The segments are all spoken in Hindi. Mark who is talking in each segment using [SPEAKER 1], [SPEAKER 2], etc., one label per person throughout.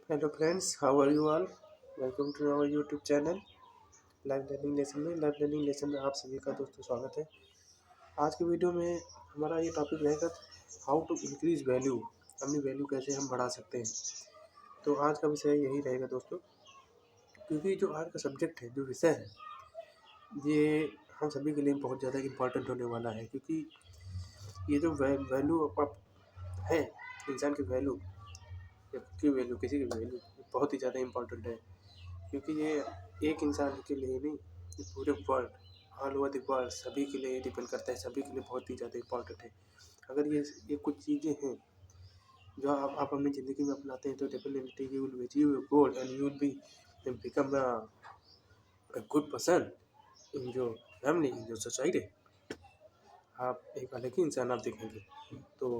[SPEAKER 1] Hello friends, how are you all. Welcome to our YouTube channel live learning lesson में। लाइव लर्निंग लेसन में आप सभी का दोस्तों स्वागत है। आज की वीडियो में हमारा ये टॉपिक रहेगा हाउ टू इंक्रीज वैल्यू। अपनी वैल्यू कैसे हम बढ़ा सकते हैं। तो आज का विषय यही रहेगा दोस्तों, क्योंकि जो आज का सब्जेक्ट है, जो विषय है, ये हम सभी के लिए बहुत ज़्यादा इम्पोर्टेंट होने वाला है। क्योंकि ये जो वैल्यू है, इंसान की वैल्यू या खुद की वैल्यू, किसी की वैल्यू बहुत ही ज़्यादा इम्पोर्टेंट है। क्योंकि ये एक इंसान के लिए नहीं, ये पूरे world, all over the world सभी के लिए डिपेंड करता है, सभी के लिए बहुत ही ज़्यादा इम्पोर्टेंट है। अगर ये कुछ चीज़ें हैं जो आप अपनी ज़िंदगी में अपनाते हैं तो definitely you will achieve your goal and you will be become a good person in your family, in your society. आप एक अलग ही इंसान आप देखेंगे। तो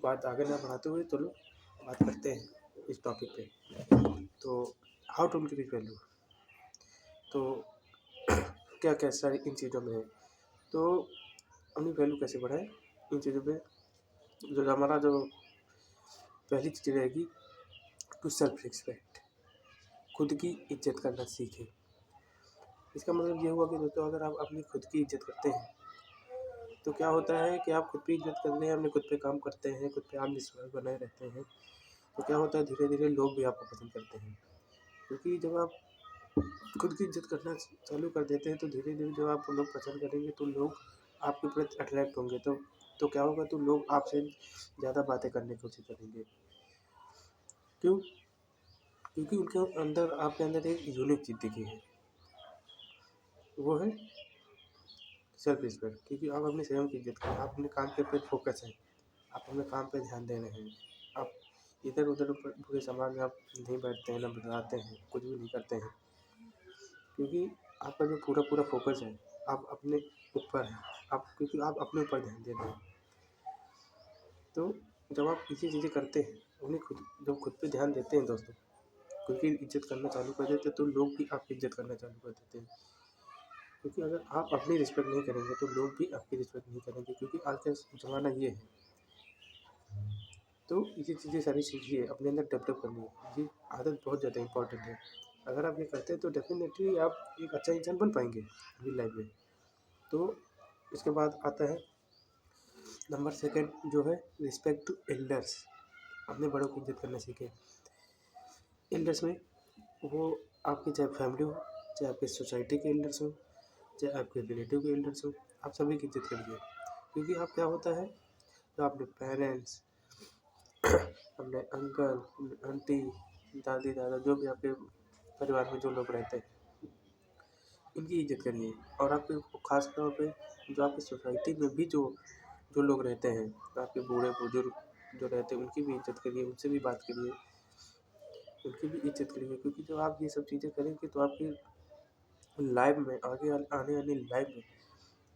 [SPEAKER 1] बात आगे ना बढ़ाते हुए चलो बात करते हैं इस टॉपिक पे। तो हाउ टू इंक्रीज वैल्यू, तो क्या क्या सारी इन चीज़ों में है। तो अपनी वैल्यू कैसे बढ़ाएं, इन चीज़ों पे जो हमारा जो पहली चीज़ रहेगी, टू सेल्फ रिस्पेक्ट, खुद की इज्जत करना सीखें। इसका मतलब ये हुआ कि दोस्तों, अगर आप अपनी खुद की इज्जत करते हैं तो क्या होता है कि आप खुद की इज्जत करने, अपने खुद पे काम करते हैं, खुद पे आत्मविश्वास बनाए रहते हैं, तो क्या होता है धीरे धीरे लोग भी आपको पसंद करते हैं। क्योंकि जब आप खुद की इज्जत करना चालू कर देते हैं तो धीरे धीरे जब आप लोग पसंद करेंगे तो लोग आपके प्रति अट्रैक्ट होंगे। तो क्या होगा, तो लोग आपसे ज़्यादा बातें करने की कोशिश करेंगे। क्यों? क्योंकि उनके अंदर, आपके अंदर एक यूनिक चीज़ दिखी है, वो है सेल्फ रिस्पेक्ट। क्योंकि आप अपने स्वयं की इज्जत करें, आप अपने काम के प्रति फोकस हैं, आप अपने काम पे ध्यान दे रहे हैं, आप इधर उधर पूरे समाज में आप नहीं बैठते हैं, ना बताते हैं, कुछ भी नहीं करते हैं। क्योंकि आपका जो पूरा पूरा फोकस है आप अपने ऊपर है, आप क्योंकि आप अपने ऊपर ध्यान दे रहे हैं। तो जब आप ये चीज़ें करते हैं, अपनी जब खुद पे ध्यान देते हैं दोस्तों, खुद की इज्जत करना चालू कर देते हैं तो लोग भी आपकी इज्जत करना चालू कर देते हैं। क्योंकि अगर आप अपनी रिस्पेक्ट नहीं करेंगे तो लोग भी आपकी रिस्पेक्ट नहीं करेंगे। क्योंकि आज का ज़माना ये है। तो ये चीज़ें सारी सीखिए, अपने अंदर डेवलप करनी है, ये आदत बहुत ज़्यादा इंपॉर्टेंट है। अगर आप ये करते हैं तो डेफिनेटली आप एक अच्छा इंसान बन पाएंगे अपनी लाइफ में। तो इसके बाद आता है नंबर सेकंड, जो है रिस्पेक्ट टू एल्डर्स। अपने बड़ों की इज्जत करना सीखें। एल्डर्स में वो आपकी चाहे फैमिली हो, चाहे आपकी सोसाइटी के एल्डर्स हो, चाहे आपके रिलेटिव के एल्डर्स हो, आप सभी की इज्जत करिए। क्योंकि आप क्या होता है, जो अपने पेरेंट्स, अपने अंकल आंटी, दादी दादा, जो भी आपके परिवार में जो लोग रहते हैं, इनकी इज्जत करिए। और आपके खास तौर पे जो आपकी सोसाइटी में भी जो जो लोग रहते हैं, आपके बूढ़े बुजुर्ग जो रहते हैं, उनकी भी इज्जत करिए, उनसे भी बात करिए, उनकी भी इज्जत करिए। क्योंकि जब आप ये सब चीज़ें करेंगे तो आपकी लाइफ में, आने वाली लाइफ में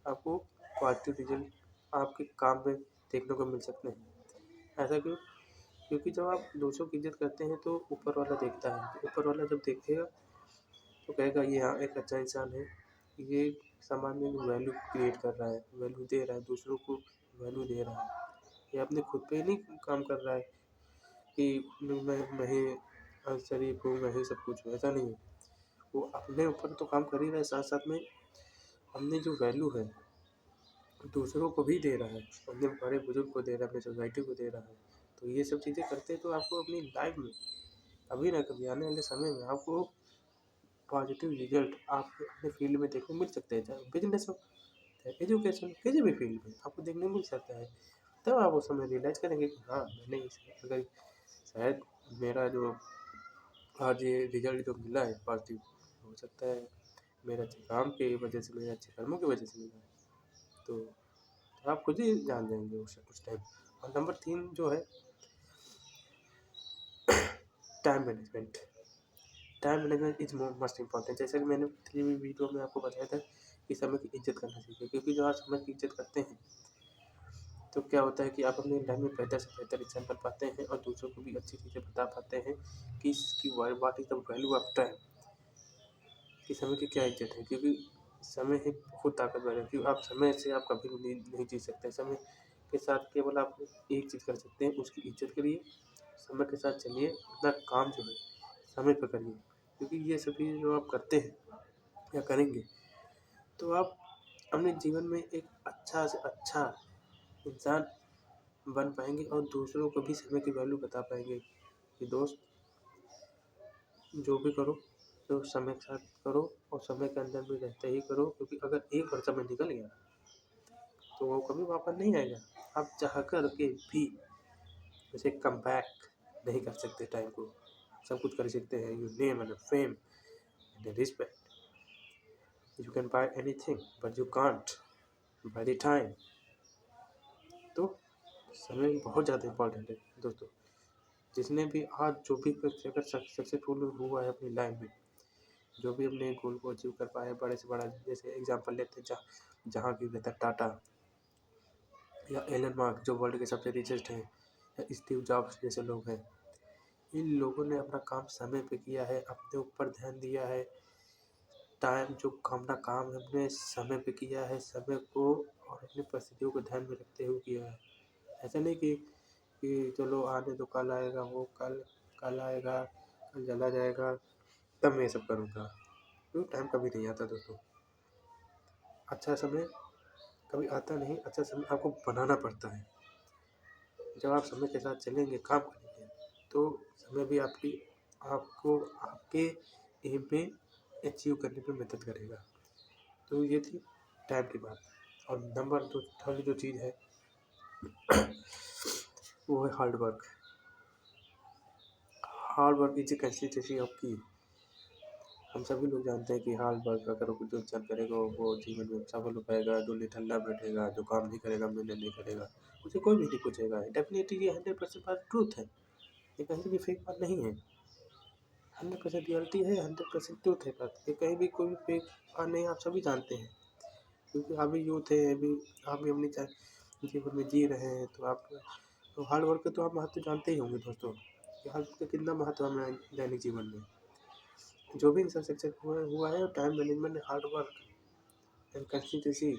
[SPEAKER 1] आपको पॉजिटिव रिजल्ट आपके काम में देखने को मिल सकते हैं। ऐसा क्यों? क्योंकि जब आप दूसरों की इज्जत करते हैं तो ऊपर वाला देखता है, ऊपर वाला जब देखेगा तो कहेगा ये हाँ एक अच्छा इंसान है, ये समाज में वैल्यू क्रिएट कर रहा है, वैल्यू दे रहा है, दूसरों को वैल्यू दे रहा है। ये अपने खुद पे नहीं काम कर रहा है कि मैं ही शरीफ हूँ, मैं ही सब कुछ हूँ, ऐसा नहीं है। वो अपने ऊपर तो काम कर ही रहा है, साथ साथ में अपनी जो वैल्यू है दूसरों को भी दे रहा है, अपने बड़े बुजुर्ग को दे रहा है, अपनी सोसाइटी को दे रहा है। तो ये सब चीज़ें करते हैं तो आपको अपनी लाइफ में कभी ना कभी आने वाले समय में आपको पॉजिटिव रिजल्ट आपके अपने फील्ड में देखने मिल सकते हैं। चाहे बिजनेस हो, चाहे एजुकेशन, किसी भी फील्ड में आपको देखने मिल सकता है। तब आप उस समय रियलाइज़ करेंगे कि हाँ, मैंने अगर शायद मेरा जो आज ये रिजल्ट जो मिला है पॉजिटिव, हो सकता है मेरे अच्छे काम की वजह से, मेरे अच्छे कर्मों की वजह से मिला है। तो आप खुद ही जान जाएंगे उस टाइम। और नंबर 3 जो है time management. Time management is most important. जैसे कि मैंने पिछली वीडियो में आपको बताया था कि समय की इज्जत करना सीखिए। क्योंकि जब आप समय की इज्जत करते हैं तो क्या होता है कि आप अपनी लाइफ में बेहतर से बेहतर इंसान बन पाते हैं और दूसरों को भी अच्छी चीज़ें बता पाते हैं कि इसकी what is the value of time, कि समय की क्या इज्जत है। क्योंकि समय ही बहुत ताकतवर है। क्योंकि आप समय से आप कभी नहीं जी सकते। समय के साथ केवल आप एक चीज़ कर सकते हैं, उसकी इज्जत करिए, समय के साथ चलिए, अपना काम जो है समय पे करिए, क्योंकि ये सभी जो आप करते हैं या करेंगे तो आप अपने जीवन में एक अच्छा से अच्छा इंसान बन पाएंगे और दूसरों को भी समय की वैल्यू बता पाएंगे कि दोस्त जो भी करो तो समय के साथ करो और समय के अंदर भी रहते ही करो, क्योंकि अगर एक बार समय निकल गया तो वो कभी वापस नहीं आएगा। आप चाह कर के भी उसे कम बैक नहीं कर सकते टाइम को। सब कुछ कर सकते हैं, you name and fame and respect, you can buy anything but you can't by the time. तो समय बहुत ज़्यादा इम्पोर्टेंट है दोस्तों। जिसने भी आज जो भी अगर सक्सेसफुल हुआ है अपनी लाइफ में, जो भी अपने गोल को अचीव कर पाया बड़े से बड़ा, जैसे एग्जांपल लेते हैं जहाँ की रतन टाटा या एलन मार्क जो वर्ल्ड के सबसे रिचेस्ट हैं, या स्टीव जॉब्स जैसे लोग हैं, इन लोगों ने अपना काम समय पे किया है, अपने ऊपर ध्यान दिया है। टाइम जो अपना काम है अपने समय पे किया है, समय को और अपनी परिस्थितियों को ध्यान में रखते हुए किया है। ऐसा नहीं कि चलो आने दो, कल आएगा, वो कल आएगा, कल चला जाएगा, तब मैं ये सब करूँगा। तो टाइम कभी नहीं आता दोस्तों। अच्छा समय कभी आता नहीं, अच्छा समय आपको बनाना पड़ता है। जब आप समय के साथ चलेंगे, काम करेंगे, तो समय भी आपको आपके एम पे अचीव करने में मदद करेगा। तो ये थी टाइम की बात। और नंबर दो थर्ड जो चीज़ है वो है hard work. Hard work is consistency of की। हम सभी लोग जानते हैं कि हार्ड वर्क अगर कुछ जो इंसान करेगा वो जीवन में सफल हो पाएगा। जो निठल्ला बैठेगा, जो काम नहीं करेगा, मेहनत नहीं करेगा, उसे कोई भी नहीं पूछेगा। डेफिनेटली ये 100% बात ट्रूथ है, ये कहीं भी फेक बात नहीं है। 100% रियलिटी है, 100% ट्रूथ है बात। ये कहीं भी कोई भी फेक बात नहीं, आप सभी जानते हैं। क्योंकि आप भी यूथ है, अभी आप भी अपनी जीवन में जी रहे हैं, तो आप तो हार्ड वर्क का तो आप महत्व जानते ही होंगे दोस्तों कि हार्ड वर्क का कितना महत्व है हमारे दैनिक जीवन में। जो भी इंसान सक्सेस हुआ है, time management, hard work and consistency,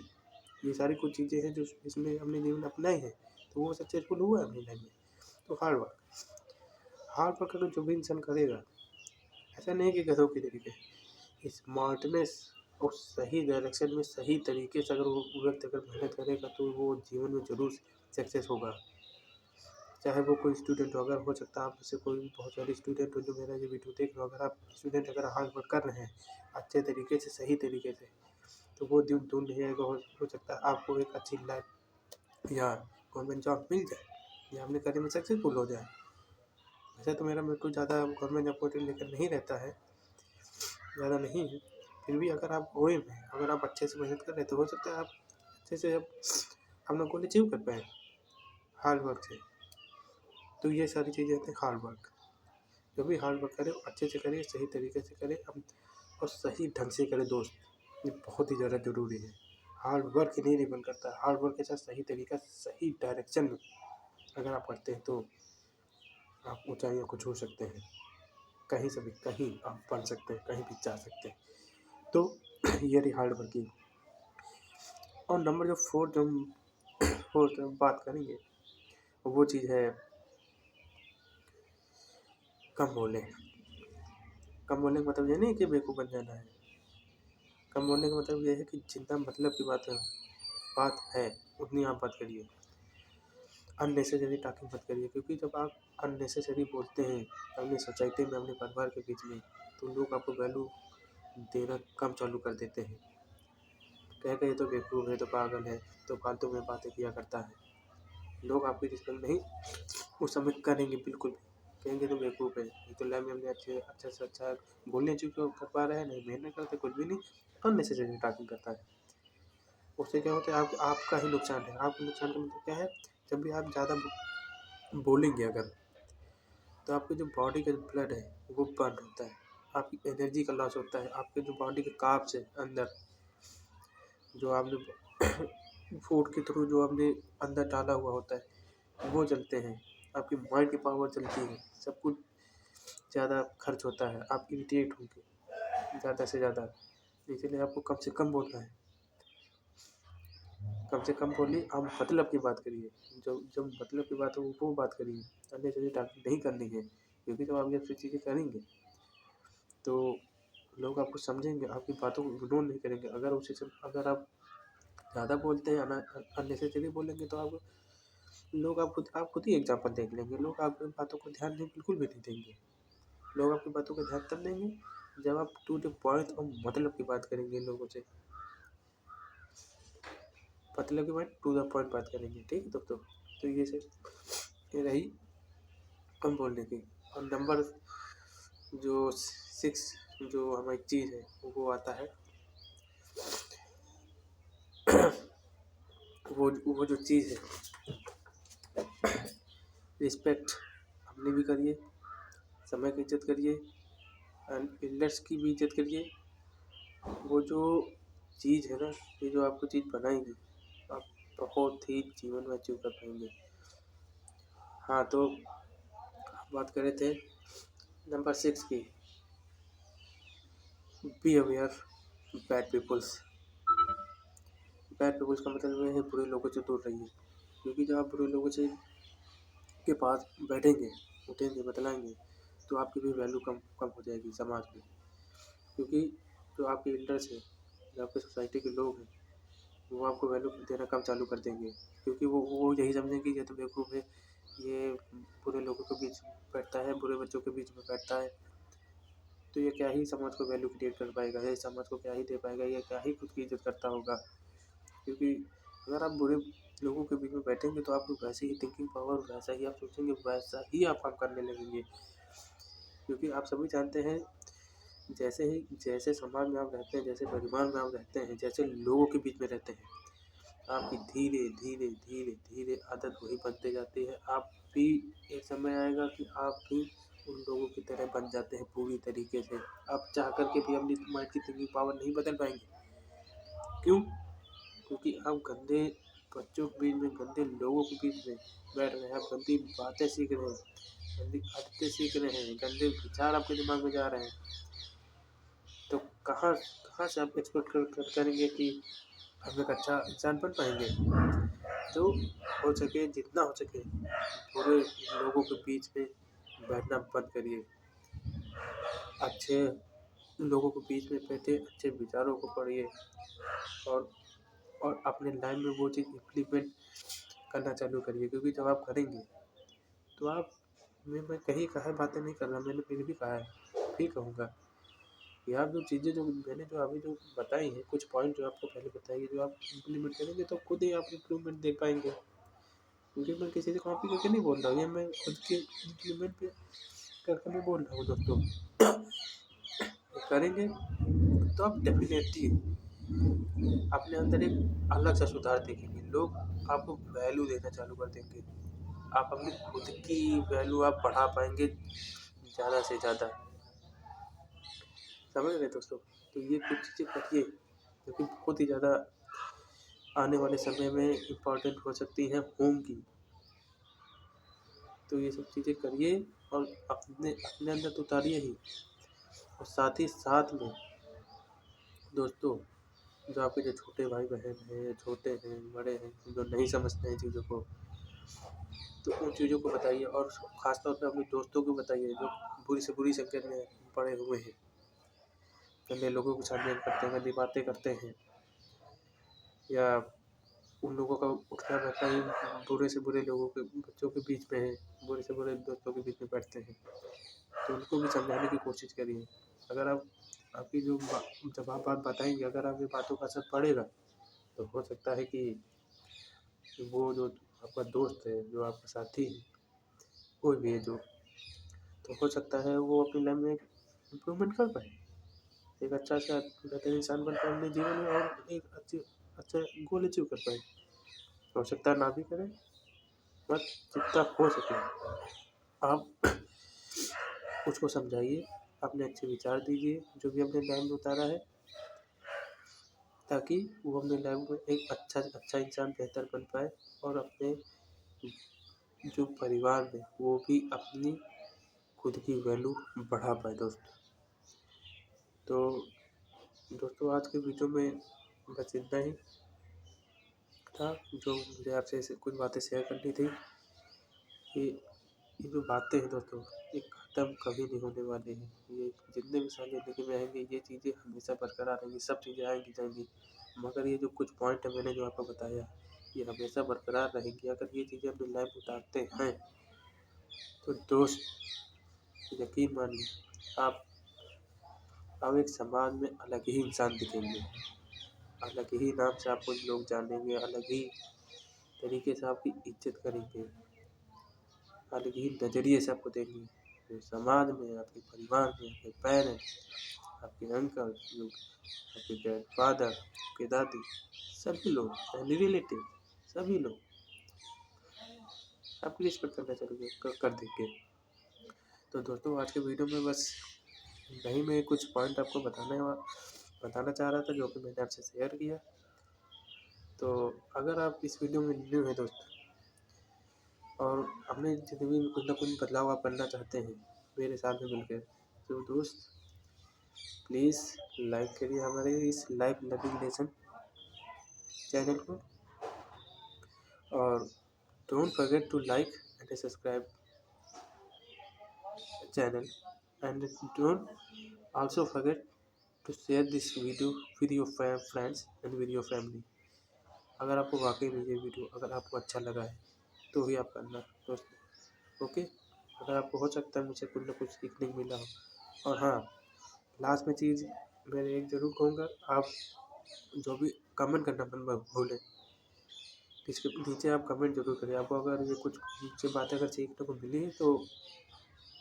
[SPEAKER 1] ये सारी कुछ चीज़ें हैं जो इसमें हमने जीवन अपनाई है, तो वो सक्सेसफुल हुआ है अपनी लाइफ में। तो हार्ड वर्क अगर जो भी इंसान करेगा, ऐसा नहीं कि गधों की तरीके, स्मार्टनेस और सही डायरेक्शन में सही तरीके से अगर वो व्यक्ति अगर मेहनत करेगा तो वो जीवन में ज़रूर सक्सेस होगा। चाहे वो कोई स्टूडेंट हो, अगर हो सकता है आप जैसे कोई बहुत सारे स्टूडेंट हो जो मेरा ये वीडियो देख रहे हो, अगर आप स्टूडेंट अगर हार्ड वर्क कर रहे हैं अच्छे तरीके से, सही तरीके से, तो वो दिन दूर नहीं आएगा। हो सकता है आपको एक अच्छी लाइफ या गवर्नमेंट जॉब मिल जाए, या अपने करियर में सक्सेसफुल हो जाए। वैसे तो मेरा बिल्कुल ज़्यादा गवर्नमेंट जॉब को लेकर नहीं रहता है, ज़्यादा नहीं है, फिर भी अगर आप गोए में, अगर आप अच्छे से मेहनत कर रहे हैं, तो हो सकता है आप अच्छे से अपना गोल अचीव कर पाएँ हार्ड वर्क से। तो ये सारी चीज़ें होती हैं हार्ड वर्क। जो भी हार्ड वर्क करे अच्छे से करे, सही तरीके से करे और सही ढंग से करे दोस्त, ये बहुत ही ज़्यादा ज़रूरी है। हार्ड वर्क ही नहीं डिपेंड करता है, हार्ड वर्क के साथ सही तरीका, सही डायरेक्शन में अगर आप करते हैं तो आप ऊंचाइयों को छू सकते हैं। कहीं से भी कहीं आप बन सकते हैं, कहीं भी जा सकते हैं। तो ये रही हार्ड वर्किंग। और नंबर जो फोर्थ हम बात करेंगे वो चीज़ है कम बोलें। कम बोलने का मतलब ये नहीं कि बेवकूफ़ बन जाना है। कम बोलने का मतलब ये है कि जितना मतलब की बात है उतनी आप बात करिए। अननेसेसरी टॉकिंग मत करिए, क्योंकि जब आप अननेसेसरी बोलते हैं अपनी सोसाइटी में, अपने परिवार के बीच में, तो लोग आपको वैल्यू देना कम चालू कर देते हैं। कह तो बेवकूफ़ है, तो पागल है, तो फालतू में बातें किया करता है। लोग आपकी रिस्पेक्ट नहीं उस समय करेंगे बिल्कुल भी, कहेंगे तो बेवकूफ़ है, ये तो लाइफ में हमने अच्छे से अच्छा बोलने चुके कर पा रहा है, नहीं मेहनत करते, कुछ भी नहीं, अननेसेसरी टॉकिंग करता है। उससे क्या होता है आपका ही नुकसान है। आपका नुकसान का मतलब क्या है, जब भी आप ज़्यादा बोलेंगे अगर, तो आपके जो बॉडी का ब्लड है वो बर्न होता है, आपकी एनर्जी का लॉस होता है, आपके जो बॉडी के कार्ब्स है अंदर, जो आपने फूड के थ्रू जो आपने अंदर डाला हुआ होता है वो जलते हैं, आपकी माइंड की पावर चलती है, सब कुछ ज़्यादा खर्च होता है, आप इरिटेट होंगे ज़्यादा से ज़्यादा, इसलिए आपको कम से कम बोलना है। कम से कम बोलिए, आप मतलब की बात करिए। जो जो मतलब की बात हो वो बात करिए, अननेसेसरी टॉकिंग नहीं करनी है, क्योंकि जब आप ये सब चीज़ें करेंगे तो लोग आपको समझेंगे, आपकी बातों को इग्नोर नहीं करेंगे। अगर आप ज़्यादा बोलते हैं, अननेसेसरी बोलेंगे तो आप खुद ही एग्जाम्पल देख लेंगे। लोग आपकी बातों को ध्यान नहीं, बिल्कुल भी नहीं देंगे। लोग आपकी बातों को ध्यान तब देंगे जब आप टू द पॉइंट और मतलब की बात करेंगे लोगों से। मतलब की बात, टू द पॉइंट बात करेंगे, ठीक है दोस्तों। तो ये रही कम बोलने की। और नंबर जो 6 जो हमारी चीज़ है वो आता है वो जो चीज़ है, रिस्पेक्ट अपनी भी करिए, समय की इज्जत करिए, एंड एल्डर्स की भी इज्जत करिए। वो जो चीज़ है ना, ये जो आपको चीज़ बनाएंगी, आप बहुत ही जीवन में अचीव कर पाएंगे। हाँ, तो बात कर रहे थे नंबर 6 की, be aware bad peoples. Bad peoples का मतलब ये है बुरे लोगों से दूर रहिए, क्योंकि जब आप बुरे लोगों से के पास बैठेंगे, उठेंगे, बतलाएंगे, तो आपकी भी वैल्यू कम कम हो जाएगी समाज में। क्योंकि जो आपके एल्डर्स हैं, जो आपके सोसाइटी के लोग हैं, वो आपको वैल्यू देना कम चालू कर देंगे, क्योंकि वो यही समझेंगे कि ये तो बेवकूफ़ है, ये बुरे लोगों के बीच बैठता है, बुरे बच्चों के बीच में बैठता है, तो ये क्या ही समाज को वैल्यू क्रिएट कर पाएगा, ये समाज को क्या ही दे पाएगा, ये क्या ही खुद की इज्जत करता होगा। क्योंकि अगर आप बुरे लोगों के बीच में बैठेंगे तो आपको वैसे ही थिंकिंग पावर, वैसा ही आप सोचेंगे, वैसा ही आप काम करने लगेंगे। क्योंकि आप सभी जानते हैं, जैसे समाज में आप रहते हैं, जैसे परिवार में आप रहते हैं, जैसे लोगों के बीच में रहते हैं, आपकी धीरे धीरे धीरे धीरे आदत वही बनते जाती है। आप भी एक समय आएगा कि आप भी उन लोगों की तरह बन जाते हैं पूरी तरीके से। आप चाह करके भी अपनी माइंड की थिंकिंग पावर नहीं बदल पाएंगे। क्यों? क्योंकि आप गंदे बच्चों के बीच में, गंदे लोगों के बीच में बैठ रहे हैं, आप गंदी बातें सीख रहे हैं, गंदी आदतें सीख रहे हैं, गंदे विचार आपके दिमाग में जा रहे हैं। तो कहाँ कहाँ से आप एक्सपेक्ट करेंगे कि हम एक अच्छा इंसान बन पाएंगे? तो हो सके, जितना हो सके, बुरे लोगों के बीच में बैठना बंद करिए। अच्छे लोगों के बीच में बैठे, अच्छे विचारों को पढ़िए, और अपने लाइफ में वो चीज़ इम्प्लीमेंट करना चालू करिए। क्योंकि जब आप करेंगे तो आप, मैं कहीं कहा बातें नहीं कर रहा, मैंने फिर भी कहा है, फिर कहूँगा कि आप जो चीज़ें जो मैंने जो अभी जो बताई हैं, कुछ पॉइंट जो आपको पहले बताई है, जो आप इम्प्लीमेंट करेंगे तो खुद ही आप इम्प्रूवमेंट देख पाएंगे। क्योंकि मैं किसी से कॉपी करके नहीं बोल रहा हूँ, ये मैं खुद के इम्प्लीमेंट पे करके मैं बोल रहा हूँ दोस्तों। करेंगे तो आप डेफिनेटली अपने अंदर एक अलग सा सुधार देखेंगे। लोग आपको वैल्यू देना चालू कर देंगे, आप अपनी खुद की वैल्यू आप बढ़ा पाएंगे ज़्यादा से ज़्यादा। समझ रहे दोस्तों? तो ये कुछ चीज़ें करिए जो कि बहुत ही ज़्यादा आने वाले समय में इम्पोर्टेंट हो सकती हैं होम की। तो ये सब चीज़ें करिए और अपने अपने अंदर तो उतारिए ही, और साथ ही साथ में दोस्तों, जो आपके जो छोटे भाई बहन हैं, छोटे हैं, बड़े हैं, जो नहीं समझते हैं चीज़ों को, तो उन चीज़ों को बताइए, और ख़ास तौर पे अपने दोस्तों को बताइए जो बुरी से बुरी संगत में पड़े हुए हैं, गंदे लोगों के साथ में करते हैं, गंदी बातें करते हैं, या उन लोगों का उठना बैठना ही बुरे से बुरे लोगों के बच्चों के बीच में है, बुरे से बुरे दोस्तों के बीच में बैठते हैं, तो उनको भी समझाने की कोशिश करिए। अगर आपकी जब आप बात बताएंगे, अगर आपकी बातों का असर पड़ेगा, तो हो सकता है कि वो जो आपका दोस्त है, जो आपका साथी है, कोई भी है जो, तो हो सकता है वो अपनी लाइफ में इम्प्रूवमेंट कर पाए, एक अच्छा सा बेहतर इंसान बन पाए अपने जीवन में, और एक अच्छा गोल अचीव कर पाए। हो सकता है ना भी करें, बट जितना हो सके आप उसको समझाइए, अपने अच्छे विचार दीजिए जो भी अपने लाइफ में उतारा है, ताकि वो अपने लाइफ में एक अच्छा इंसान बेहतर बन पाए, और अपने जो परिवार में वो भी अपनी खुद की वैल्यू बढ़ा पाए दोस्तों। तो दोस्तों, आज के वीडियो में बस इतना ही। था जो मुझे आपसे कुछ बातें शेयर करनी थी कि ये जो बातें हैं दोस्तों, ये ख़त्म कभी नहीं होने वाली हैं। ये जितने भी साल ज़िंदगी में आएंगे ये चीज़ें हमेशा बरकरार रहेंगी, सब चीज़ें आएंगी जाएंगी, मगर ये जो कुछ पॉइंट है मैंने जो आपको बताया ये हमेशा बरकरार रहेंगी। अगर ये चीज़ें अपनी लाइफ में उतारते हैं तो दोस्त यकीन मानिए आप एक समाज में अलग ही इंसान दिखेंगे, अलग ही नाम से आपको लोग जानेंगे, अलग ही तरीके से आपकी इज्जत करेंगे, अलग ही नज़रिए से आपको देखेंगे। जो समाज में, आपके परिवार में, आपके पेरेंट्स, आपके अंकल, आपके ग्रैंडफादर, आपके दादी, सभी लोग, फैमिली रिलेटिव, सभी लोग आपकी रिस्पेक्ट करना चालू कर देंगे। तो दोस्तों आज के वीडियो में बस यही मैं कुछ पॉइंट आपको बताना चाह रहा था जो कि मैंने आपसे शेयर किया। तो अगर आप इस वीडियो में न्यू हैं दोस्त और अपने ज़िंदगी में कुछ ना कुछ बदलाव आप करना चाहते हैं मेरे साथ में मिलकर, तो दोस्त प्लीज़ लाइक करिए हमारे इस लाइफ लर्निंग लेसन चैनल को, और don't forget to like and subscribe channel, and don't also forget to share this video with your friends and with your family। अगर आपको वाकई में ये वीडियो अगर आपको अच्छा लगा है तो ही आप करना दोस्तों, ओके। अगर आपको हो सकता है मुझे कुछ ना कुछ सीखने को मिला हो। और हाँ, लास्ट में चीज़ मैं एक ज़रूर कहूँगा, आप जो भी कमेंट करना मत भूलें, इसके नीचे आप कमेंट जरूर करें। आपको अगर ये कुछ मुझसे बातें अगर सीखने को मिली है तो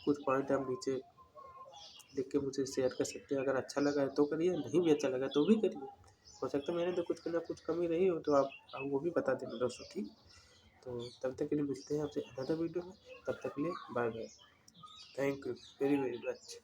[SPEAKER 1] कुछ पॉइंट आप नीचे लिख के मुझे शेयर कर सकते हैं। अगर अच्छा लगा है तो करिए, नहीं भी अच्छा लगा तो भी करिए। हो सकता है मैंने तो कुछ ना कुछ कमी रही हो तो आप वो भी बता देना दोस्तों, ठीक। तो तब तक के लिए मिलते हैं आपसे अनदर वीडियो में, तब तक के लिए bye bye. Thank you very very much.